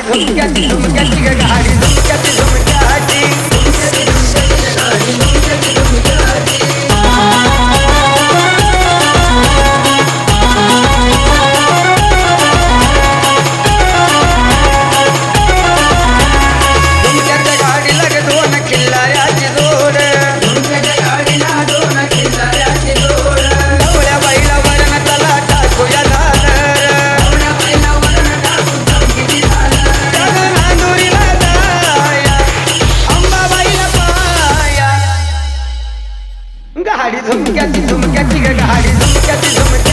झुमक्याची झुमक्याची ग गाडी झुमक्याची झुमक्याची झुमक्याच्या गाडीला ग दोन खिल्लाऱ्याची जोड झुमक्याच्या गाडीला दोन खिल्लाऱ्याची जोड लवळ्या बाईला वरण त्याला टाकूया झालर लवळ्या बाईला वरण टाकू चमकीची झालर नांदुरीला जाया अंबाबाईला पाया गाडी झुमक्याची झुमक्याची ग गाडी झुमक्याची झुमक्याची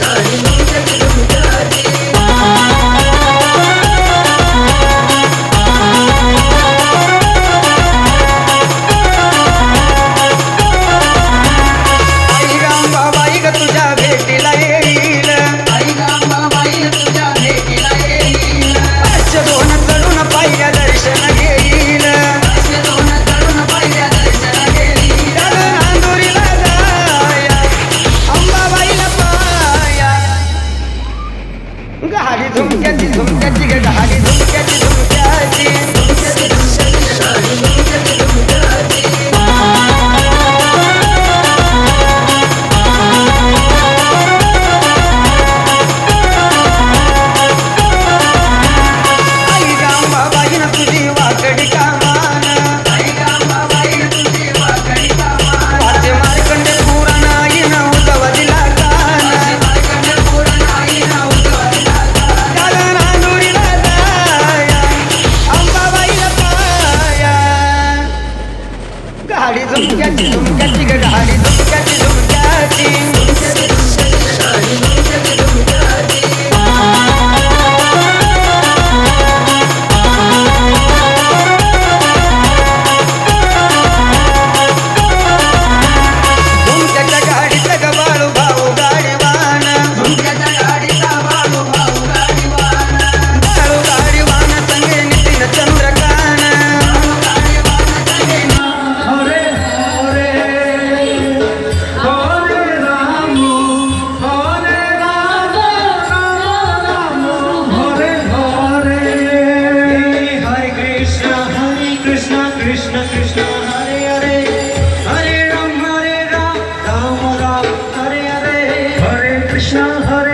गाडी झुमक्याची झुमक्याची आई रामबाबाई ग तुझ्या भेटीला येईल आई रामबाबाई ग तुझ्या भेटीला येईल पाचशे दोन चढून पायऱ्या दर्शन घेईल पाचशे दोन चढून पायऱ्या दर्शन घेईल नांदुरीला जाया अंबाबाईला पाया गाडी झुमक्याची झुमक्याची ग गाडी झुमक्याची झुमक्याची झुमक्याची झुमक्याची गाडी झुमक्याची झुमक्याची आई रामबाबाईनं तुझी वाकडी कामान आई रामबाबाईनं तुझी वाकडी कामान वाचे मार्कंडे पुराण आईनं उजवदिला कान मार्कंडे पुराण आईनं उजवदिला कान नांदुरीला जाया अंबाबाईला पाया गाडी झुमक्याची झुमक्याची ग गाडी झुमक्याची झुमक्याची गाडी झुमक्याची झुमक्याची झुमक्याच्या गाडीचा ग बाळू भाऊ गाडीवान झुमक्याच्या गाडीचा बाळू भाऊ गाडीवान बाळू गाडीवान संगे नितीन चंद्रकान बाळू गाडीवान संगे हरे हरे हरे राम हरे राम राम हरे हरे हरे कृष्ण कृष्ण कृष्ण हरे हरे हरे राम राम राम हरे हरे हरे कृष्ण हरे